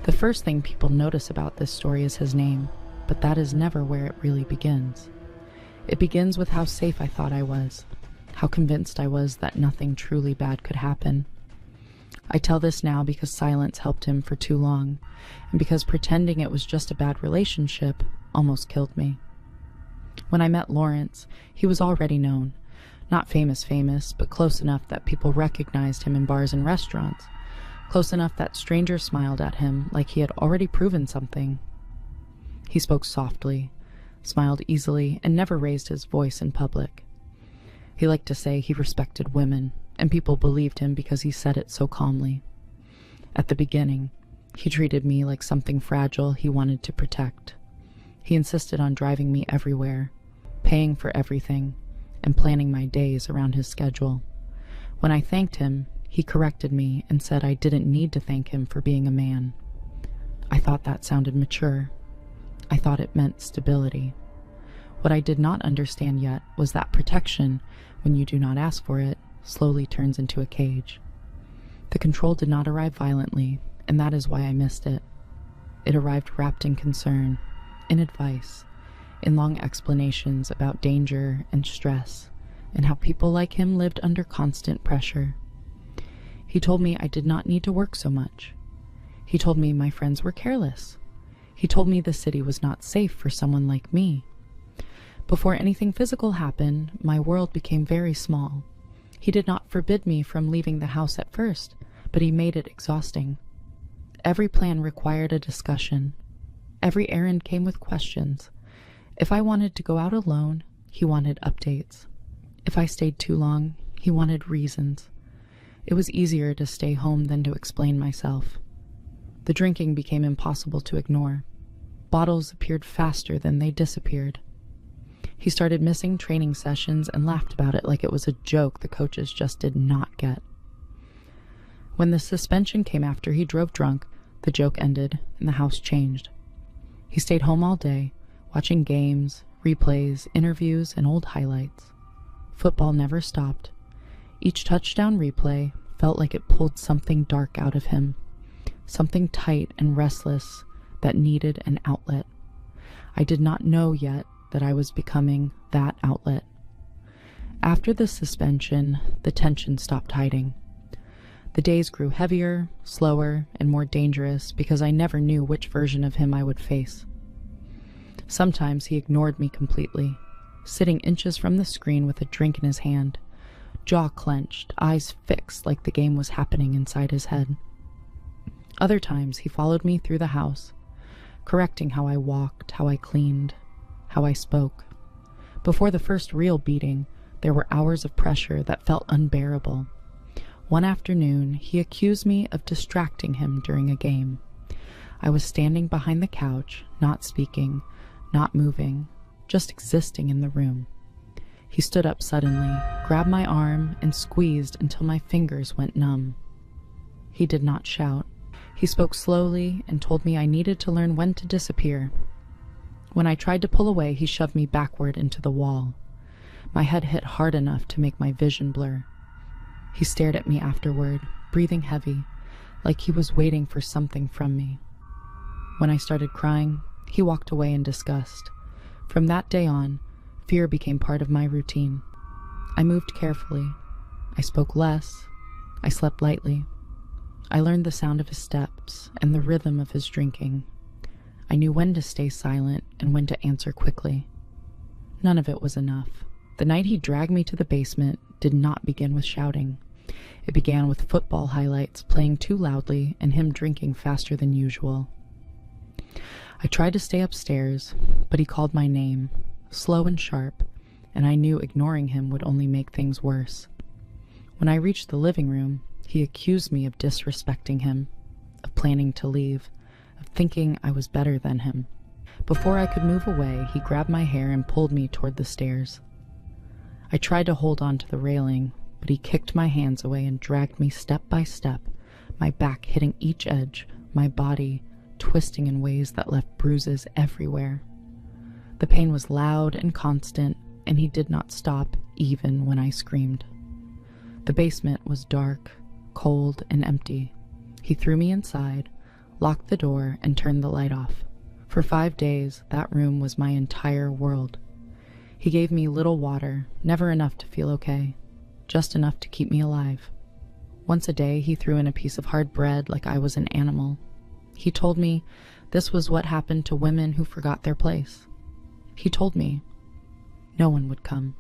The first thing people notice about this story is his name, but that is never where it really begins. It begins with how safe I thought I was, how convinced I was that nothing truly bad could happen. I tell this now because silence helped him for too long, and because pretending it was just a bad relationship almost killed me. When I met Lawrence, he was already known. Not famous, but close enough that people recognized him in bars and restaurants. Close enough that strangers smiled at him like he had already proven something. He spoke softly, smiled easily, and never raised his voice in public. He liked to say he respected women, and people believed him because he said it so calmly. At the beginning, he treated me like something fragile he wanted to protect. He insisted on driving me everywhere, paying for everything, and planning my days around his schedule. When I thanked him, he corrected me and said I didn't need to thank him for being a man. I thought that sounded mature. I thought it meant stability. What I did not understand yet was that protection, when you do not ask for it, slowly turns into a cage. The control did not arrive violently, and that is why I missed it. It arrived wrapped in concern, in advice, in long explanations about danger and stress, and how people like him lived under constant pressure. He told me I did not need to work so much. He told me my friends were careless. He told me the city was not safe for someone like me. Before anything physical happened, my world became very small. He did not forbid me from leaving the house at first, but he made it exhausting. Every plan required a discussion. Every errand came with questions. If I wanted to go out alone, he wanted updates. If I stayed too long, he wanted reasons. It was easier to stay home than to explain myself. The drinking became impossible to ignore. Bottles appeared faster than they disappeared. He started missing training sessions and laughed about it like it was a joke the coaches just did not get. When the suspension came after he drove drunk, the joke ended and the house changed. He stayed home all day, watching games, replays, interviews, and old highlights. Football never stopped. Each touchdown replay felt like it pulled something dark out of him, something tight and restless that needed an outlet. I did not know yet that I was becoming that outlet. After the suspension, the tension stopped hiding. The days grew heavier, slower, and more dangerous because I never knew which version of him I would face. Sometimes he ignored me completely, sitting inches from the screen with a drink in his hand, jaw clenched, eyes fixed like the game was happening inside his head. Other times he followed me through the house, correcting how I walked, how I cleaned, how I spoke. Before the first real beating, there were hours of pressure that felt unbearable. One afternoon, he accused me of distracting him during a game. I was standing behind the couch, not speaking, not moving, just existing in the room. He stood up suddenly, grabbed my arm, and squeezed until my fingers went numb. He did not shout. He spoke slowly and told me I needed to learn when to disappear. When I tried to pull away, he shoved me backward into the wall. My head hit hard enough to make my vision blur. He stared at me afterward, breathing heavy, like he was waiting for something from me. When I started crying, he walked away in disgust. From that day on, fear became part of my routine. I moved carefully. I spoke less. I slept lightly. I learned the sound of his steps and the rhythm of his drinking. I knew when to stay silent and when to answer quickly. None of it was enough. The night he dragged me to the basement did not begin with shouting. It began with football highlights playing too loudly and him drinking faster than usual. I tried to stay upstairs, but he called my name, slow and sharp, and I knew ignoring him would only make things worse. When I reached the living room, he accused me of disrespecting him, of planning to leave, of thinking I was better than him. Before I could move away, he grabbed my hair and pulled me toward the stairs. I tried to hold on to the railing, but he kicked my hands away and dragged me step by step, my back hitting each edge, my body twisting in ways that left bruises everywhere. The pain was loud and constant, and he did not stop even when I screamed. The basement was dark, cold, and empty. He threw me inside, locked the door, and turned the light off. For 5 days, that room was my entire world. He gave me little water, never enough to feel okay, just enough to keep me alive. Once a day, he threw in a piece of hard bread like I was an animal. He told me this was what happened to women who forgot their place. He told me no one would come.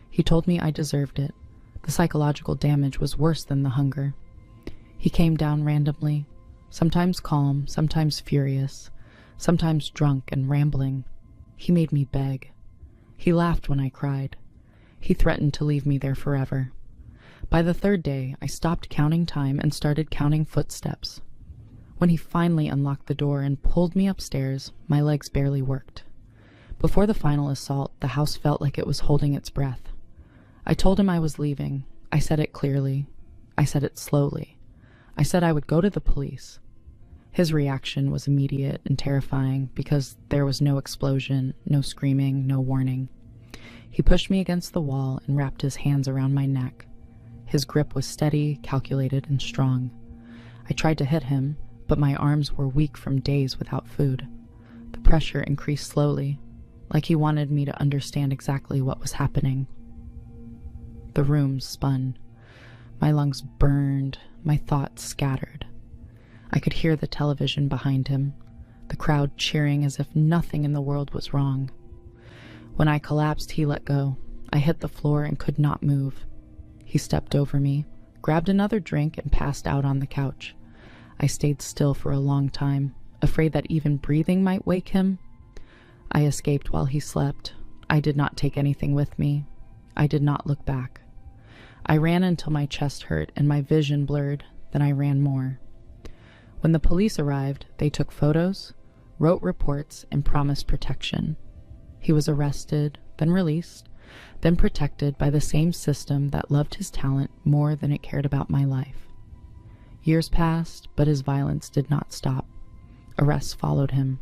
He told me I deserved it. The psychological damage was worse than the hunger. He came down randomly, sometimes calm, sometimes furious, sometimes drunk and rambling. He made me beg. He laughed when I cried. He threatened to leave me there forever. By the 3rd day, I stopped counting time and started counting footsteps. When he finally unlocked the door and pulled me upstairs, my legs barely worked. Before the final assault, the house felt like it was holding its breath. I told him I was leaving. I said it clearly. I said it slowly. I said I would go to the police. His reaction was immediate and terrifying because there was no explosion, no screaming, no warning. He pushed me against the wall and wrapped his hands around my neck. His grip was steady, calculated, and strong. I tried to hit him, but my arms were weak from days without food. The pressure increased slowly, like he wanted me to understand exactly what was happening. The room spun. My lungs burned, my thoughts scattered. I could hear the television behind him, the crowd cheering as if nothing in the world was wrong. When I collapsed, he let go. I hit the floor and could not move. He stepped over me, grabbed another drink, and passed out on the couch. I stayed still for a long time, afraid that even breathing might wake him. I escaped while he slept. I did not take anything with me. I did not look back. I ran until my chest hurt and my vision blurred, then I ran more. When the police arrived, they took photos, wrote reports, and promised protection. He was arrested, then released, then protected by the same system that loved his talent more than it cared about my life. Years passed, but his violence did not stop. Arrests followed him.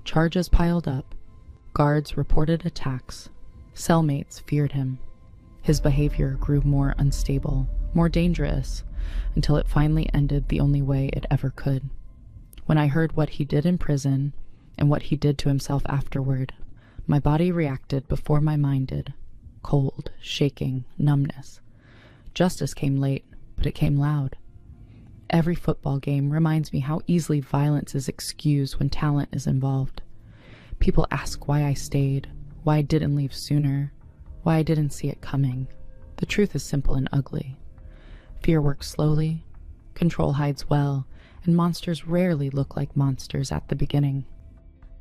Charges piled up. Guards reported attacks. Cellmates feared him. His behavior grew more unstable, more dangerous, until it finally ended the only way it ever could. When I heard what he did in prison and what he did to himself afterward, my body reacted before my mind did. Cold, shaking, numbness. Justice came late, but it came loud. Every football game reminds me how easily violence is excused when talent is involved. People ask why I stayed, why I didn't leave sooner, why I didn't see it coming. The truth is simple and ugly. Fear works slowly, control hides well, and monsters rarely look like monsters at the beginning.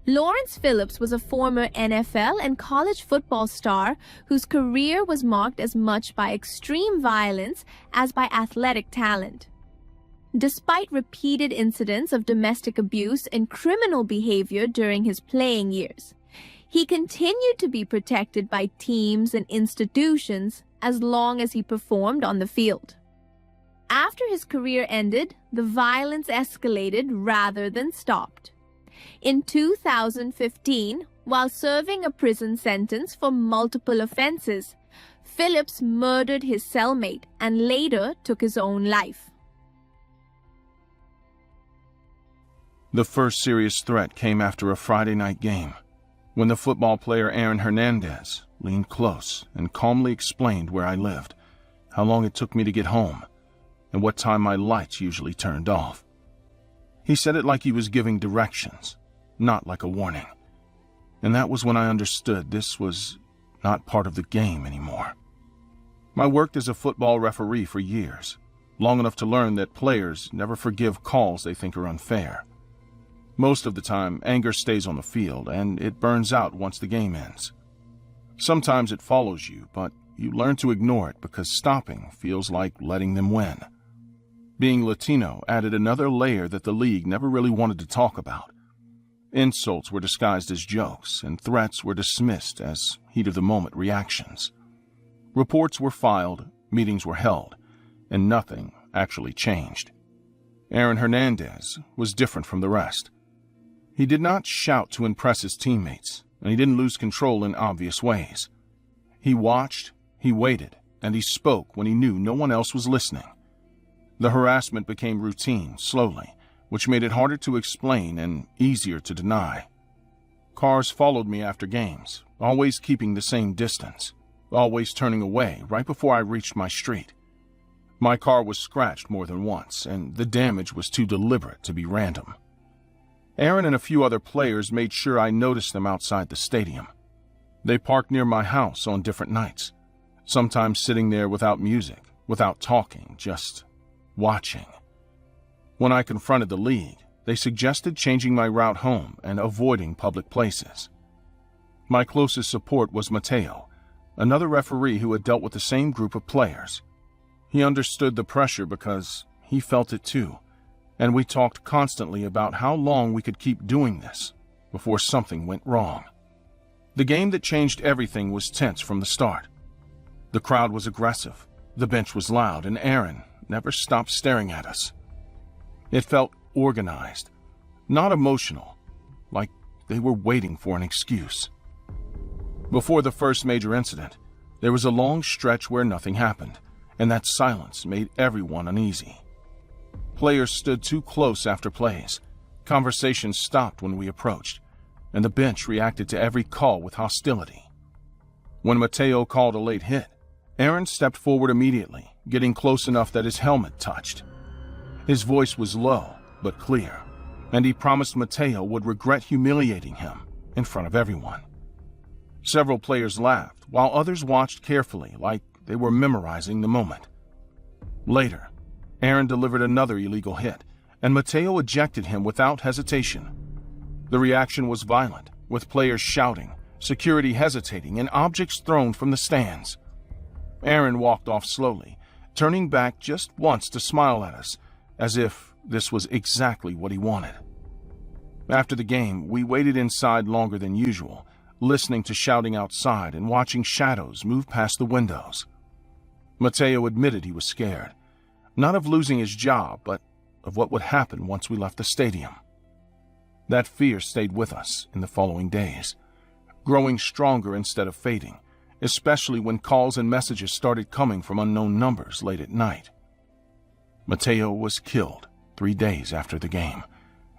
Lawrence Phillips was a former NFL and college football star whose career was marked as much by extreme violence as by athletic talent. Despite repeated incidents of domestic abuse and criminal behavior during his playing years, he continued to be protected by teams and institutions as long as he performed on the field. After his career ended, the violence escalated rather than stopped. In 2015, while serving a prison sentence for multiple offenses, Phillips murdered his cellmate and later took his own life. The first serious threat came after a Friday night game, when the football player Aaron Hernandez leaned close and calmly explained where I lived, how long it took me to get home, and what time my lights usually turned off. He said it like he was giving directions, not like a warning. And that was when I understood this was not part of the game anymore. I worked as a football referee for years, long enough to learn that players never forgive calls they think are unfair. Most of the time, anger stays on the field, and it burns out once the game ends. Sometimes it follows you, but you learn to ignore it because stopping feels like letting them win. Being Latino added another layer that the league never really wanted to talk about. Insults were disguised as jokes, and threats were dismissed as heat-of-the-moment reactions. Reports were filed, meetings were held, and nothing actually changed. Aaron Hernandez was different from the rest. He did not shout to impress his teammates, and he didn't lose control in obvious ways. He watched, he waited, and he spoke when he knew no one else was listening. The harassment became routine, slowly, which made it harder to explain and easier to deny. Cars followed me after games, always keeping the same distance, always turning away right before I reached my street. My car was scratched more than once, and the damage was too deliberate to be random. Aaron and a few other players made sure I noticed them outside the stadium. They parked near my house on different nights, sometimes sitting there without music, without talking, just watching. When I confronted the league, they suggested changing my route home and avoiding public places. My closest support was Mateo, another referee who had dealt with the same group of players. He understood the pressure because he felt it too, and we talked constantly about how long we could keep doing this before something went wrong. The game that changed everything was tense from the start. The crowd was aggressive, the bench was loud, and Aaron never stopped staring at us. It felt organized, not emotional, like they were waiting for an excuse. Before the first major incident, there was a long stretch where nothing happened, and that silence made everyone uneasy. Players stood too close after plays. Conversations stopped when we approached, and the bench reacted to every call with hostility. When Mateo called a late hit, Aaron stepped forward immediately, getting close enough that his helmet touched. His voice was low but clear, and he promised Mateo would regret humiliating him in front of everyone. Several players laughed, while others watched carefully like they were memorizing the moment. Later, Aaron delivered another illegal hit, and Mateo ejected him without hesitation. The reaction was violent, with players shouting, security hesitating, and objects thrown from the stands. Aaron walked off slowly, turning back just once to smile at us, as if this was exactly what he wanted. After the game, we waited inside longer than usual, listening to shouting outside and watching shadows move past the windows. Mateo admitted he was scared, not of losing his job, but of what would happen once we left the stadium. That fear stayed with us in the following days, growing stronger instead of fading, especially when calls and messages started coming from unknown numbers late at night. Mateo was killed 3 days after the game,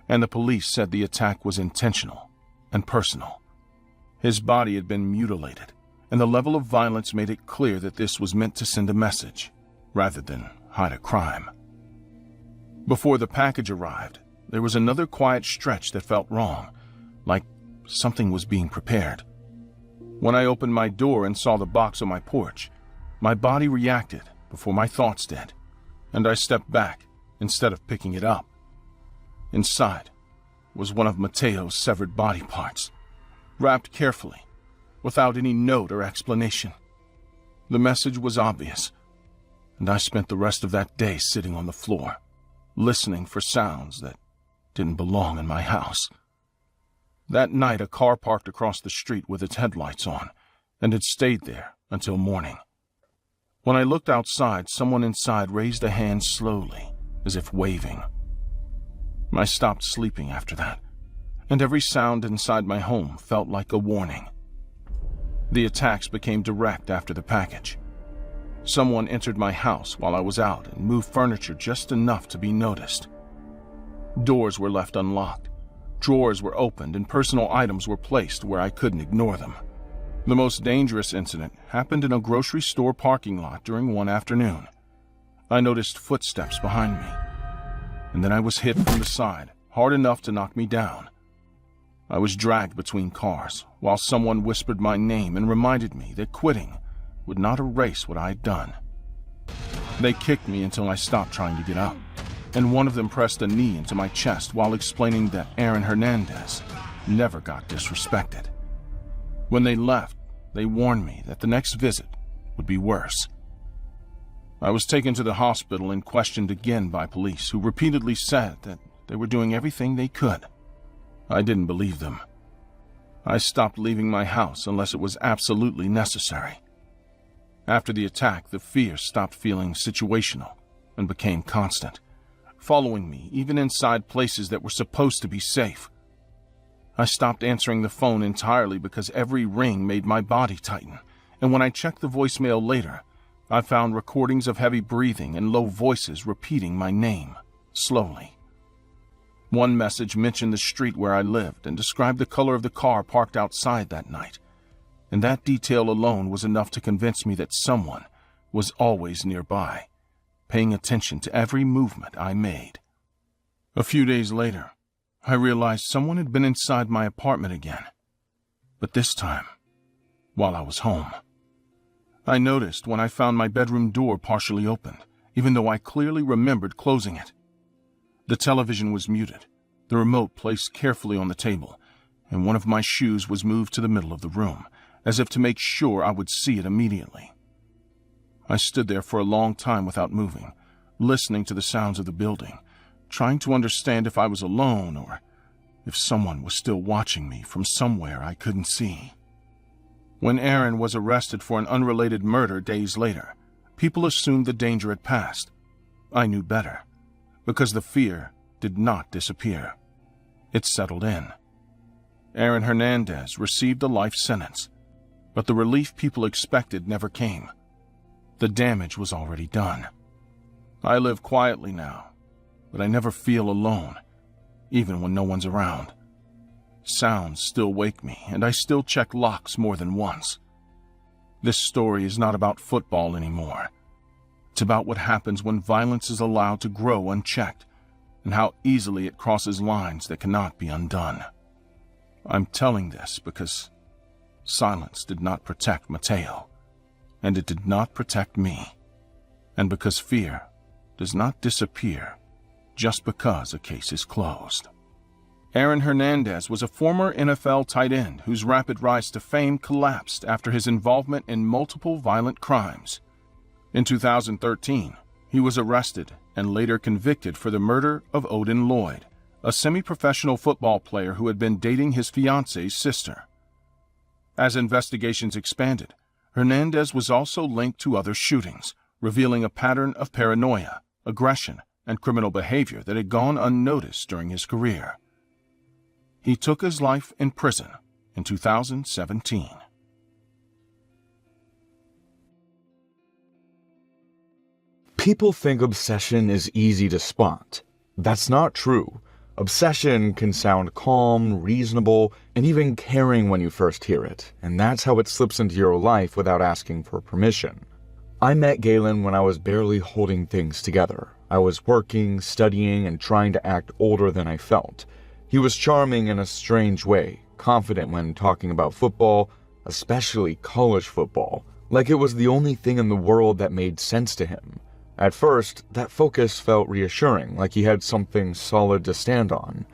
and the police said the attack was intentional and personal. His body had been mutilated, and the level of violence made it clear that this was meant to send a message, rather than hide a crime. Before the package arrived, there was another quiet stretch that felt wrong, like something was being prepared. When I opened my door and saw the box on my porch, my body reacted before my thoughts did, and I stepped back instead of picking it up. Inside was one of Mateo's severed body parts, wrapped carefully, without any note or explanation. The message was obvious, and I spent the rest of that day sitting on the floor, listening for sounds that didn't belong in my house. That night, a car parked across the street with its headlights on, and had stayed there until morning. When I looked outside, someone inside raised a hand slowly, as if waving. I stopped sleeping after that, and every sound inside my home felt like a warning. The attacks became direct after the package. Someone entered my house while I was out and moved furniture just enough to be noticed. Doors were left unlocked, drawers were opened, and personal items were placed where I couldn't ignore them. The most dangerous incident happened in a grocery store parking lot during one afternoon. I noticed footsteps behind me, and then I was hit from the side, hard enough to knock me down. I was dragged between cars, while someone whispered my name and reminded me that quitting would not erase what I had done. They kicked me until I stopped trying to get up, and one of them pressed a knee into my chest while explaining that Aaron Hernandez never got disrespected. When they left, they warned me that the next visit would be worse. I was taken to the hospital and questioned again by police, who repeatedly said that they were doing everything they could. I didn't believe them. I stopped leaving my house unless it was absolutely necessary. After the attack, the fear stopped feeling situational and became constant, following me even inside places that were supposed to be safe. I stopped answering the phone entirely because every ring made my body tighten, and when I checked the voicemail later, I found recordings of heavy breathing and low voices repeating my name, slowly. One message mentioned the street where I lived and described the color of the car parked outside that night, and that detail alone was enough to convince me that someone was always nearby, paying attention to every movement I made. A few days later, I realized someone had been inside my apartment again, but this time, while I was home. I noticed when I found my bedroom door partially opened, even though I clearly remembered closing it. The television was muted, the remote placed carefully on the table, and one of my shoes was moved to the middle of the room, as if to make sure I would see it immediately. I stood there for a long time without moving, listening to the sounds of the building, trying to understand if I was alone or if someone was still watching me from somewhere I couldn't see. When Aaron was arrested for an unrelated murder days later, people assumed the danger had passed. I knew better, because the fear did not disappear. It settled in. Aaron Hernandez received a life sentence, but the relief people expected never came. The damage was already done. I live quietly now, but I never feel alone, even when no one's around. Sounds still wake me, and I still check locks more than once. This story is not about football anymore. It's about what happens when violence is allowed to grow unchecked, and how easily it crosses lines that cannot be undone. I'm telling this because silence did not protect Mateo, and it did not protect me, and because fear does not disappear just because a case is closed. Aaron Hernandez was a former NFL tight end whose rapid rise to fame collapsed after his involvement in multiple violent crimes. In 2013, he was arrested and later convicted for the murder of Odin Lloyd, a semi-professional football player who had been dating his fiance's sister. As investigations expanded, Hernandez was also linked to other shootings, revealing a pattern of paranoia, aggression, and criminal behavior that had gone unnoticed during his career. He took his life in prison in 2017. People think obsession is easy to spot. That's not true. Obsession can sound calm, reasonable, and even caring when you first hear it, and that's how it slips into your life without asking for permission. I met Galen when I was barely holding things together. I was working, studying, and trying to act older than I felt. He was charming in a strange way, confident when talking about football, especially college football, like it was the only thing in the world that made sense to him. At first, that focus felt reassuring, like he had something solid to stand on.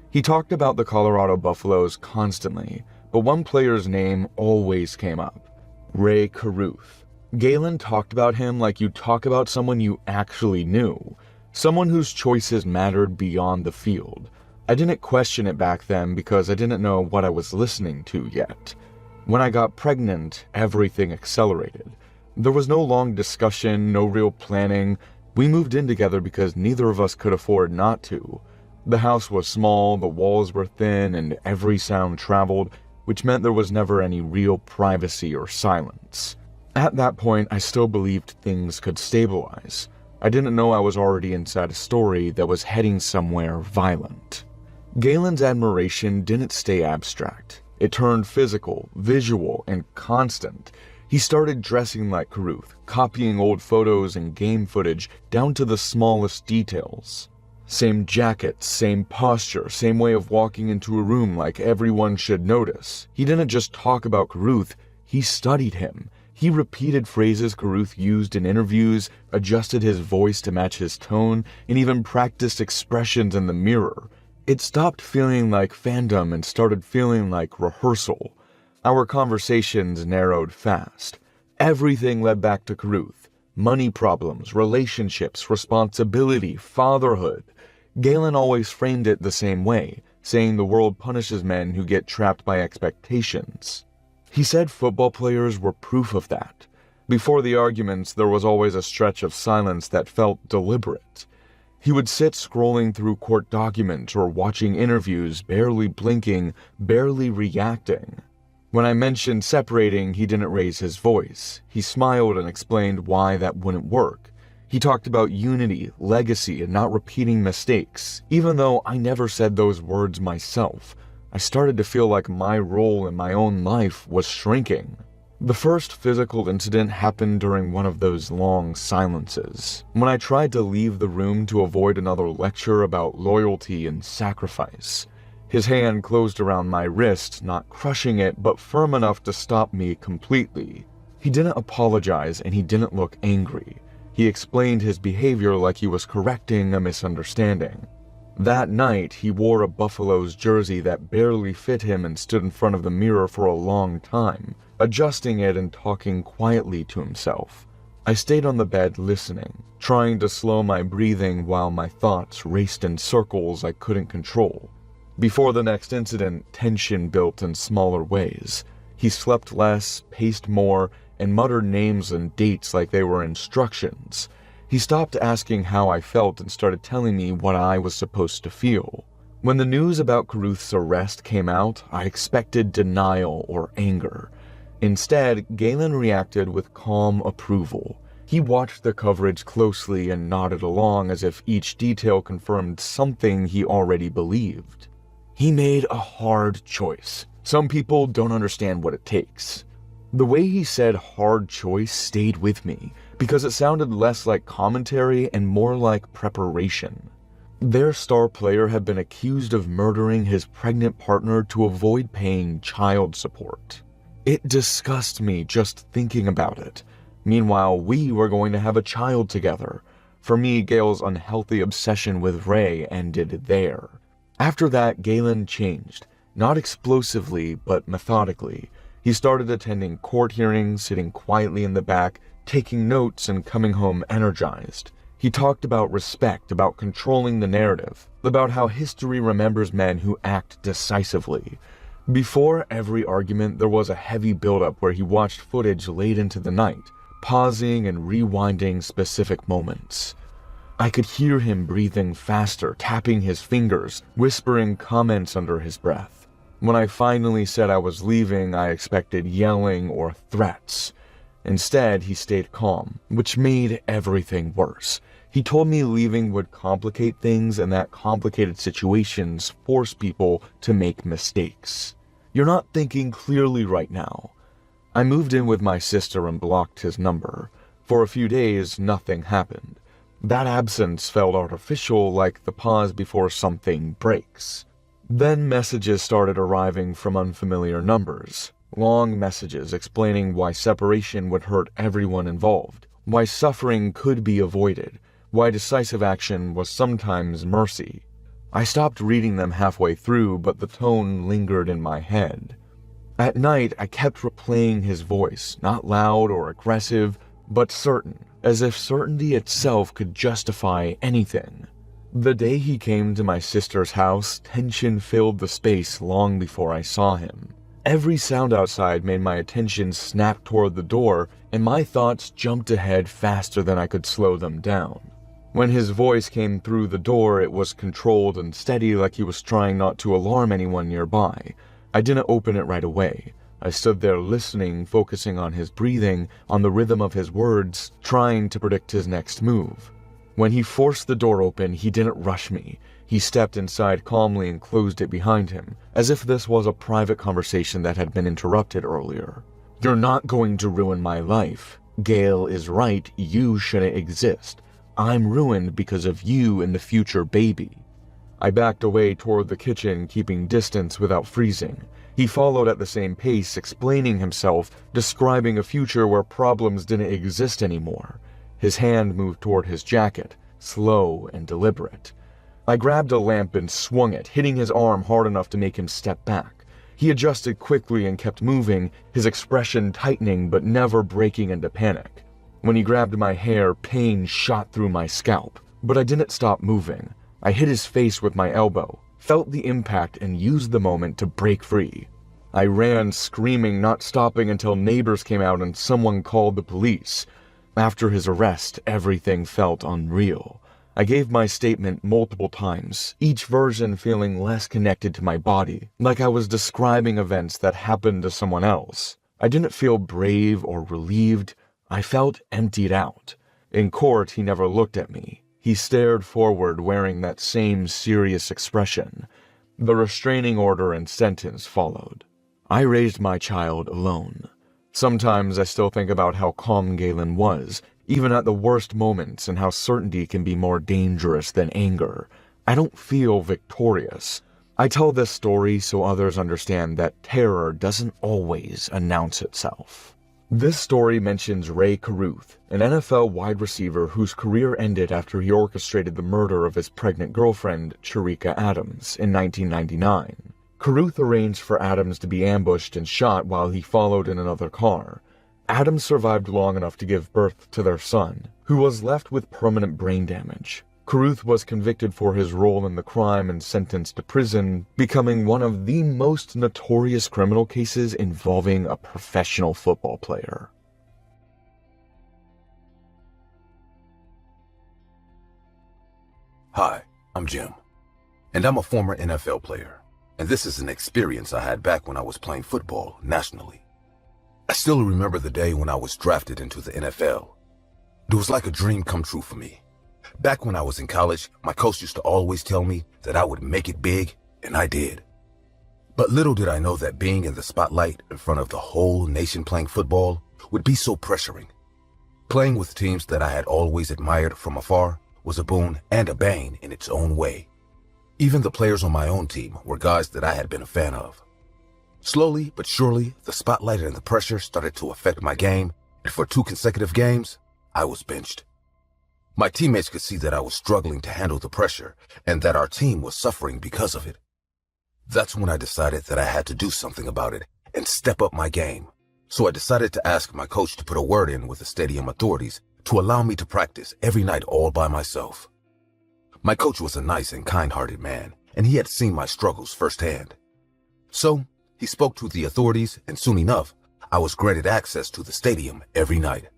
He talked about the Colorado Buffaloes constantly, but one player's name always came up: Ray Carruth. Galen talked about him like you talk about someone you actually knew, someone whose choices mattered beyond the field. I didn't question it back then because I didn't know what I was listening to yet. When I got pregnant, everything accelerated. There was no long discussion, no real planning. We moved in together because neither of us could afford not to. The house was small, the walls were thin, and every sound traveled, which meant there was never any real privacy or silence. At that point, I still believed things could stabilize. I didn't know I was already inside a story that was heading somewhere violent. Galen's admiration didn't stay abstract. It turned physical, visual, and constant. He started dressing like Carruth, copying old photos and game footage down to the smallest details. Same jackets, same posture, same way of walking into a room like everyone should notice. He didn't just talk about Carruth, he studied him. He repeated phrases Carruth used in interviews, adjusted his voice to match his tone, and even practiced expressions in the mirror. It stopped feeling like fandom and started feeling like rehearsal. Our conversations narrowed fast. Everything led back to Carruth. Money problems, relationships, responsibility, fatherhood. Galen always framed it the same way, saying the world punishes men who get trapped by expectations. He said football players were proof of that. Before the arguments, there was always a stretch of silence that felt deliberate. He would sit scrolling through court documents or watching interviews, barely blinking, barely reacting. When I mentioned separating, he didn't raise his voice. He smiled and explained why that wouldn't work. He talked about unity, legacy, and not repeating mistakes. Even though I never said those words myself, I started to feel like my role in my own life was shrinking. The first physical incident happened during one of those long silences, when I tried to leave the room to avoid another lecture about loyalty and sacrifice. His hand closed around my wrist, not crushing it, but firm enough to stop me completely. He didn't apologize and he didn't look angry. He explained his behavior like he was correcting a misunderstanding. That night, he wore a Buffalo's jersey that barely fit him and stood in front of the mirror for a long time, adjusting it and talking quietly to himself. I stayed on the bed listening, trying to slow my breathing while my thoughts raced in circles I couldn't control. Before the next incident, tension built in smaller ways. He slept less, paced more, and muttered names and dates like they were instructions. He stopped asking how I felt and started telling me what I was supposed to feel. When the news about Caruth's arrest came out, I expected denial or anger. Instead, Galen reacted with calm approval. He watched the coverage closely and nodded along as if each detail confirmed something he already believed. He made a hard choice. Some people don't understand what it takes. The way he said hard choice stayed with me because it sounded less like commentary and more like preparation. Their star player had been accused of murdering his pregnant partner to avoid paying child support. It disgusts me just thinking about it. Meanwhile, we were going to have a child together. For me, Gail's unhealthy obsession with Ray ended there. After that, Galen changed. Not explosively, but methodically. He started attending court hearings, sitting quietly in the back, taking notes and coming home energized. He talked about respect, about controlling the narrative, about how history remembers men who act decisively. Before every argument, there was a heavy buildup where he watched footage late into the night, pausing and rewinding specific moments. I could hear him breathing faster, tapping his fingers, whispering comments under his breath. When I finally said I was leaving, I expected yelling or threats. Instead, he stayed calm, which made everything worse. He told me leaving would complicate things and that complicated situations force people to make mistakes. You're not thinking clearly right now. I moved in with my sister and blocked his number. For a few days, nothing happened. That absence felt artificial, like the pause before something breaks. Then messages started arriving from unfamiliar numbers. Long messages explaining why separation would hurt everyone involved, why suffering could be avoided, why decisive action was sometimes mercy. I stopped reading them halfway through, but the tone lingered in my head. At night, I kept replaying his voice, not loud or aggressive, but certain, as if certainty itself could justify anything. The day he came to my sister's house, tension filled the space long before I saw him. Every sound outside made my attention snap toward the door, and my thoughts jumped ahead faster than I could slow them down. When his voice came through the door, it was controlled and steady, like he was trying not to alarm anyone nearby. I didn't open it right away. I stood there listening, focusing on his breathing, on the rhythm of his words, trying to predict his next move. When he forced the door open, he didn't rush me. He stepped inside calmly and closed it behind him, as if this was a private conversation that had been interrupted earlier. "You're not going to ruin my life. Gail is right, you shouldn't exist. I'm ruined because of you and the future baby." I backed away toward the kitchen, keeping distance without freezing. He followed at the same pace, explaining himself, describing a future where problems didn't exist anymore. His hand moved toward his jacket, slow and deliberate. I grabbed a lamp and swung it, hitting his arm hard enough to make him step back. He adjusted quickly and kept moving, his expression tightening but never breaking into panic. When he grabbed my hair, pain shot through my scalp, but I didn't stop moving. I hit his face with my elbow, felt the impact, and used the moment to break free. I ran, screaming, not stopping until neighbors came out and someone called the police. After his arrest, everything felt unreal. I gave my statement multiple times, each version feeling less connected to my body, like I was describing events that happened to someone else. I didn't feel brave or relieved. I felt emptied out. In court, he never looked at me. He stared forward wearing that same serious expression. The restraining order and sentence followed. I raised my child alone. Sometimes I still think about how calm Galen was, even at the worst moments, and how certainty can be more dangerous than anger. I don't feel victorious. I tell this story so others understand that terror doesn't always announce itself. This story mentions Ray Caruth, an NFL wide receiver whose career ended after he orchestrated the murder of his pregnant girlfriend, Sharika Adams, in 1999. Caruth arranged for Adams to be ambushed and shot while he followed in another car. Adams survived long enough to give birth to their son, who was left with permanent brain damage. Caruth was convicted for his role in the crime and sentenced to prison, becoming one of the most notorious criminal cases involving a professional football player. Hi, I'm Jim, and I'm a former NFL player, and this is an experience I had back when I was playing football nationally. I still remember the day when I was drafted into the NFL. It was like a dream come true for me. Back when I was in college, my coach used to always tell me that I would make it big, and I did. But little did I know that being in the spotlight in front of the whole nation playing football would be so pressuring. Playing with teams that I had always admired from afar was a boon and a bane in its own way. Even the players on my own team were guys that I had been a fan of. Slowly but surely, the spotlight and the pressure started to affect my game, and for 2 consecutive games, I was benched. My teammates could see that I was struggling to handle the pressure and that our team was suffering because of it. That's when I decided that I had to do something about it and step up my game. So I decided to ask my coach to put a word in with the stadium authorities to allow me to practice every night all by myself. My coach was a nice and kind-hearted man, and he had seen my struggles firsthand. So he spoke to the authorities, and soon enough, I was granted access to the stadium every night.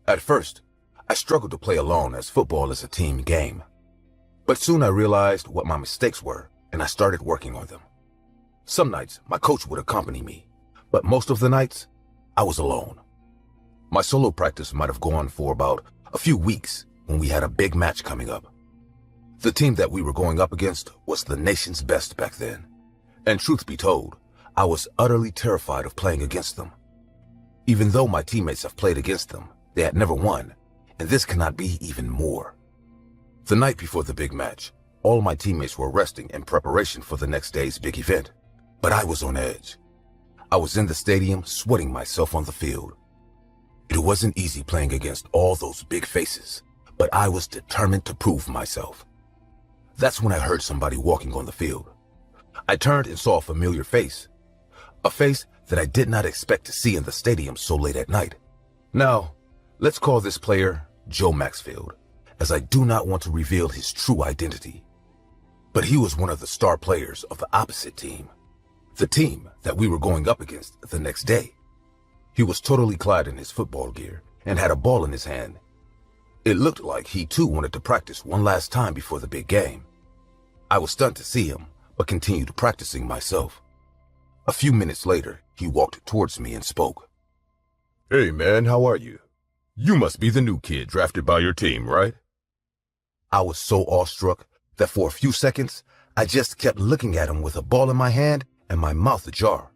At first, I struggled to play alone as football is a team game. But soon I realized what my mistakes were, and I started working on them. Some nights, my coach would accompany me, but most of the nights, I was alone. My solo practice might have gone for about a few weeks when we had a big match coming up. The team that we were going up against was the nation's best back then, and truth be told, I was utterly terrified of playing against them. Even though my teammates have played against them, they had never won, and this cannot be even more. The night before the big match, all my teammates were resting in preparation for the next day's big event, but I was on edge. I was in the stadium sweating myself on the field. It wasn't easy playing against all those big faces, but I was determined to prove myself. That's when I heard somebody walking on the field. I turned and saw a familiar face, a face that I did not expect to see in the stadium so late at night. Now, let's call this player Joe Maxfield, as I do not want to reveal his true identity. But he was one of the star players of the opposite team, the team that we were going up against the next day. He was totally clad in his football gear and had a ball in his hand. It looked like he too wanted to practice one last time before the big game. I was stunned to see him, but continued practicing myself. A few minutes later, he walked towards me and spoke. "Hey man, how are you? You must be the new kid drafted by your team, right?" I was so awestruck that for a few seconds, I just kept looking at him with a ball in my hand and my mouth ajar.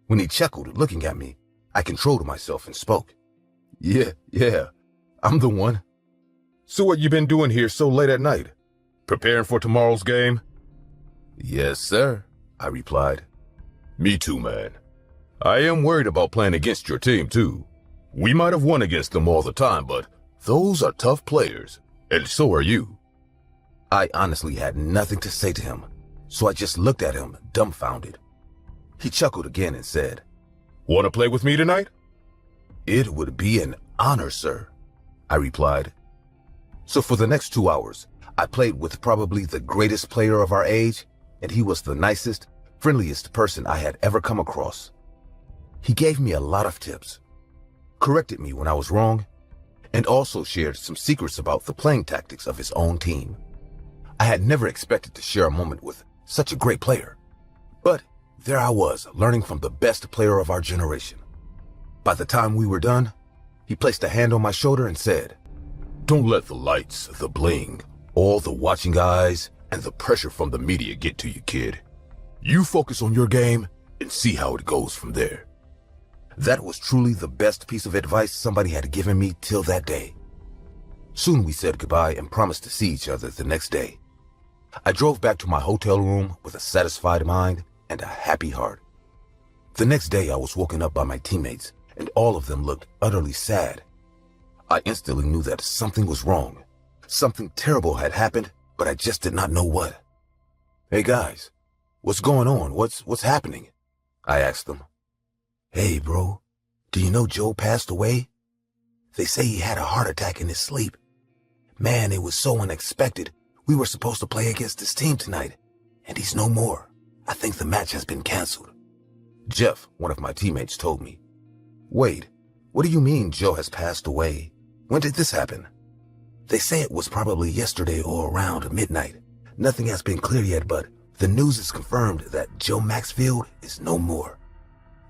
When he chuckled, looking at me, I controlled myself and spoke. Yeah, I'm the one." "So what you been doing here so late at night? Preparing for tomorrow's game?" "Yes, sir," I replied. "Me too, man. I am worried about playing against your team too. We might have won against them all the time, but those are tough players, and so are you." I honestly had nothing to say to him, so I just looked at him, dumbfounded. He chuckled again and said, "Want to play with me tonight?" "It would be an honor, sir," I replied. So for the next 2 hours, I played with probably the greatest player of our age, and he was the nicest, friendliest person I had ever come across. He gave me a lot of tips, corrected me when I was wrong, and also shared some secrets about the playing tactics of his own team. I had never expected to share a moment with such a great player, but there I was, learning from the best player of our generation. By the time we were done, he placed a hand on my shoulder and said, Don't let the lights, the bling, all the watching eyes, and the pressure from the media get to you, kid. You focus on your game and see how it goes from there. That was truly the best piece of advice somebody had given me till that day. Soon we said goodbye and promised to see each other the next day. I drove back to my hotel room with a satisfied mind and a happy heart. The next day I was woken up by my teammates, and all of them looked utterly sad. I instantly knew that something was wrong. Something terrible had happened, but I just did not know what. "Hey guys, what's going on? What's happening?" I asked them. "Hey bro, do you know Joe passed away? They say he had a heart attack in his sleep. Man, it was so unexpected. We were supposed to play against this team tonight, and he's no more. I think the match has been canceled." Jeff, one of my teammates, told me, "Wait, what do you mean Joe has passed away? When did this happen?" "They say it was probably yesterday or around midnight. Nothing has been clear yet, but the news is confirmed that Joe Maxfield is no more."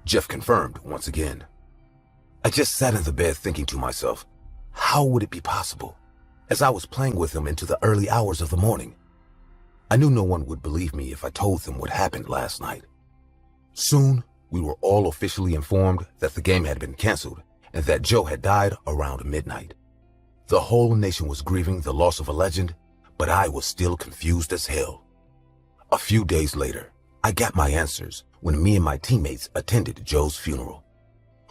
Jeff confirmed once again. I just sat in the bed thinking to myself, how would it be possible? As I was playing with him into the early hours of the morning. I knew no one would believe me if I told them what happened last night. Soon, we were all officially informed that the game had been canceled and that Joe had died around midnight. The whole nation was grieving the loss of a legend, but I was still confused as hell. A few days later, I got my answers when me and my teammates attended Joe's funeral.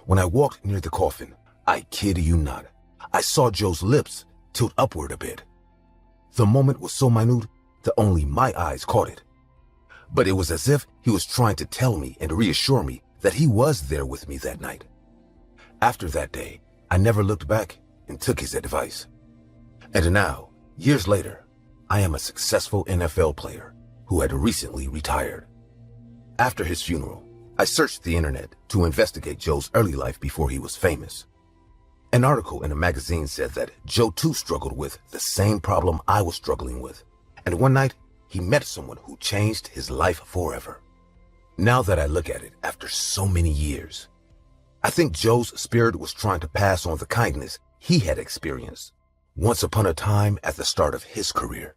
When I walked near the coffin, I kid you not, I saw Joe's lips tilt upward a bit. The moment was so minute that only my eyes caught it. But it was as if he was trying to tell me and reassure me that he was there with me that night. After that day, I never looked back and took his advice. And now, years later, I am a successful NFL player who had recently retired. After his funeral, I searched the internet to investigate Joe's early life before he was famous. An article in a magazine said that Joe too struggled with the same problem I was struggling with, and one night he met someone who changed his life forever. Now that I look at it after so many years, I think Joe's spirit was trying to pass on the kindness he had experienced once upon a time at the start of his career.